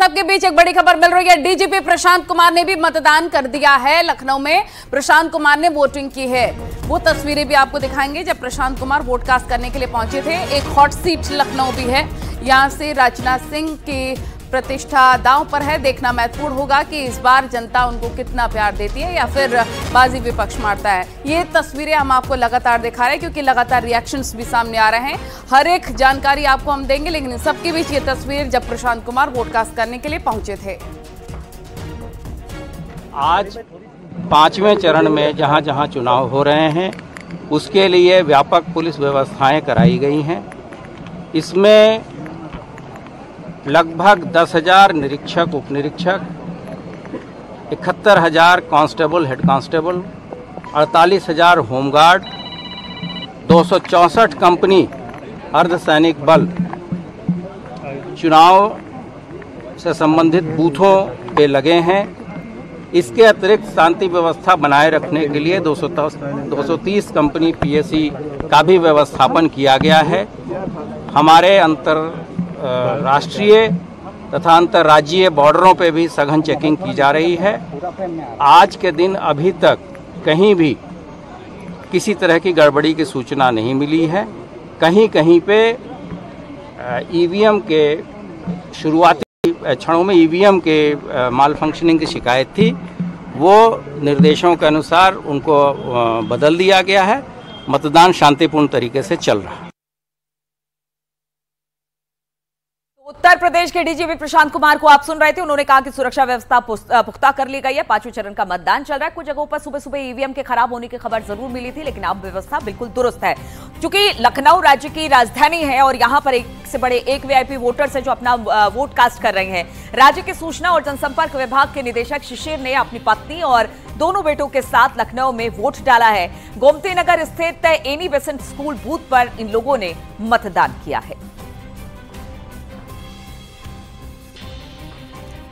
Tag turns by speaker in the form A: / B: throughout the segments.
A: सबके बीच एक बड़ी खबर मिल रही है। डीजीपी प्रशांत कुमार ने भी मतदान कर दिया है। लखनऊ में प्रशांत कुमार ने वोटिंग की है। वो तस्वीरें भी आपको दिखाएंगे जब प्रशांत कुमार वोट कास्ट करने के लिए पहुंचे थे। एक हॉट सीट लखनऊ भी है, यहां से राजनाथ सिंह की प्रतिष्ठा दांव पर है। देखना महत्वपूर्ण होगा कि इस बार जनता उनको कितना प्यार देती है या फिर बाजी विपक्ष मारता है। ये तस्वीरें हम आपको लगातार दिखा रहे हैं क्योंकि लगातार रिएक्शंस भी सामने आ रहे हैं। हर एक जानकारी आपको हम देंगे, लेकिन सबके बीच ये तस्वीर जब प्रशांत कुमार वोट कास्ट करने के लिए पहुंचे थे।
B: आज 5वें चरण में जहां जहां चुनाव हो रहे हैं उसके लिए व्यापक पुलिस व्यवस्थाएं कराई गई हैं। इसमें लगभग 10,000 निरीक्षक, उप निरीक्षक, 71,000 constable, head constable, 48,000 home guard, 264 company अर्धसैनिक बल चुनाव से संबंधित बूथों पे लगे हैं। इसके अतिरिक्त शांति व्यवस्था बनाए रखने के लिए 230 कंपनी पीएसी का भी व्यवस्थापन किया गया है। हमारे राष्ट्रीय तथा अंतर्राज्यीय बॉर्डरों पे भी सघन चेकिंग की जा रही है। आज के दिन अभी तक कहीं भी किसी तरह की गड़बड़ी की सूचना नहीं मिली है। कहीं कहीं पे ईवीएम के शुरुआती क्षणों में ईवीएम के माल फंक्शनिंग की शिकायत थी, वो निर्देशों के अनुसार उनको बदल दिया गया है। मतदान शांतिपूर्ण तरीके से चल रहा है।
C: उत्तर प्रदेश के डीजीपी प्रशांत कुमार को आप सुन रहे थे। उन्होंने कहा कि सुरक्षा व्यवस्था पुख्ता कर ली गई है। 5वें चरण का मतदान चल रहा है। कुछ जगहों पर सुबह सुबह ईवीएम के खराब होने की खबर जरूर मिली थी, लेकिन अब व्यवस्था बिल्कुल दुरुस्त है। क्योंकि लखनऊ राज्य की राजधानी है और यहां पर एक से बड़े एक वीआईपी वोटर्स हैं जो अपना वोट कास्ट कर रहे हैं। राज्य के सूचना और जनसंपर्क विभाग के निदेशक शिशिर ने अपनी पत्नी और दोनों बेटों के साथ लखनऊ में वोट डाला है। गोमती नगर स्थित एनी बेसेंट स्कूल बूथ पर इन लोगों ने मतदान किया है।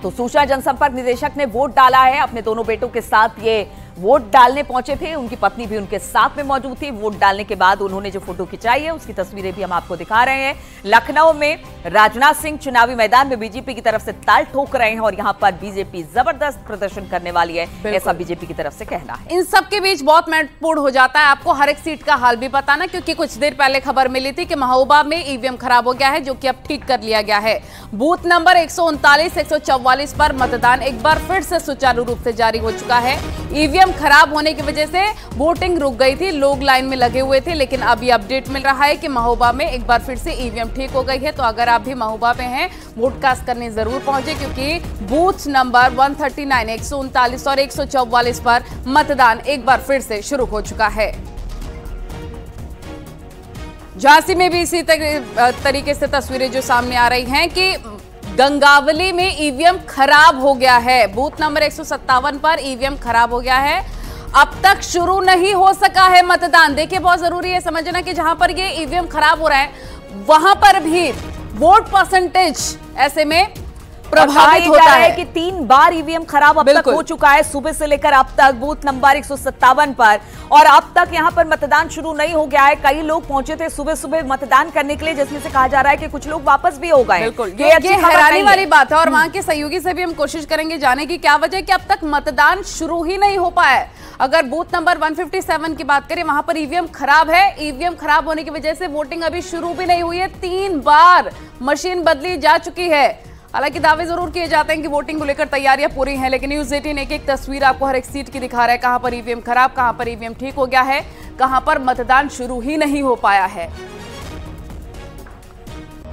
C: तो सूचना जनसंपर्क निदेशक ने वोट डाला है। अपने दोनों बेटों के साथ ये वोट डालने पहुंचे थे। उनकी पत्नी भी उनके साथ में मौजूद थी। वोट डालने के बाद उन्होंने जो फोटो खिंचाई है उसकी तस्वीरें भी हम आपको दिखा रहे हैं। लखनऊ में राजनाथ सिंह चुनावी मैदान में बीजेपी की तरफ से ताल ठोक रहे हैं और यहां पर बीजेपी जबरदस्त प्रदर्शन करने वाली है, ऐसा बीजेपी की तरफ से कहना है।
A: इन सबके बीच बहुत महत्वपूर्ण हो जाता है आपको हर एक सीट का हाल भी बताना, क्योंकि कुछ देर पहले खबर मिली थी कि महोबा में ईवीएम खराब हो गया है, जो कि अब ठीक कर लिया गया है। बूथ नंबर 139, 144 पर मतदान एक बार फिर से सुचारू रूप से जारी हो चुका है। ईवीएम खराब होने की वजह से वोटिंग रुक गई थी, लोग लाइन में लगे हुए थे, लेकिन अब ये अपडेट मिल रहा है कि महोबा में एक बार फिर से ईवीएम ठीक हो गई है। तो अगर आप भी महोबा में हैं, वोट कास्ट करने जरूर पहुंचे, क्योंकि बूथ नंबर 139, 139 और 144 पर मतदान एक बार फिर से शुरू हो चुका है। झांसी में भी इसी तरीके से तस्वीरें जो सामने आ रही हैं कि गंगावली में ईवीएम खराब हो गया है। बूथ नंबर 157 पर ईवीएम खराब हो गया है। अब तक शुरू नहीं हो सका है मतदान। देखिए, बहुत जरूरी है समझना कि जहां पर ये ईवीएम खराब हो रहा है वहां पर भी वोट परसेंटेज ऐसे में प्रभावित होता है
C: कि 3 बार ईवीएम खराब अब तक हो चुका है, सुबह से लेकर अब तक बूथ नंबर 157 पर। और अब तक यहां पर मतदान शुरू नहीं हो गया है। कई लोग पहुंचे थे सुबह सुबह मतदान करने के लिए, जिसमें से कहा जा रहा है कि कुछ लोग वापस भी हो गए।
A: बिल्कुल, ये हैरानी वाली बात है। और वहां के सहयोगी से भी हम कोशिश करेंगे जाने की क्या वजह कि अब तक मतदान शुरू ही नहीं हो पाया है। अगर बूथ नंबर 157 की बात करें, वहां पर ईवीएम खराब है। ईवीएम खराब होने की वजह से वोटिंग अभी शुरू भी नहीं हुई है। 3 बार मशीन बदली जा चुकी है। हालांकि दावे जरूर किए जाते हैं कि वोटिंग को लेकर तैयारियां पूरी हैं, लेकिन न्यूज़ 18 एक तस्वीर आपको हर एक सीट की दिखा रहा है। कहां पर ईवीएम खराब, कहां पर ईवीएम ठीक हो गया है, कहां पर मतदान शुरू ही नहीं हो पाया है।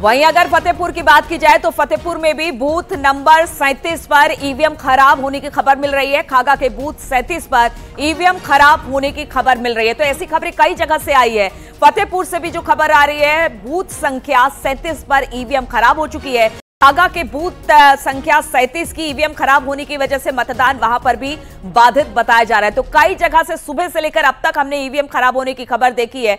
C: वहीं अगर फतेहपुर की बात की जाए तो फतेहपुर में भी बूथ नंबर 37 पर ईवीएम खराब होने की खबर मिल रही है। खागा के बूथ 37 पर ईवीएम खराब होने की खबर मिल रही है। तो ऐसी खबरें कई जगह से आई है। फतेहपुर से भी जो खबर आ रही है, बूथ संख्या 37 पर ईवीएम खराब हो चुकी है। खागा के बूथ संख्या 37 की ईवीएम खराब होने की वजह से मतदान वहां पर भी बाधित बताया जा रहा है। तो कई जगह से सुबह से लेकर अब तक हमने ईवीएम खराब होने की खबर देखी है।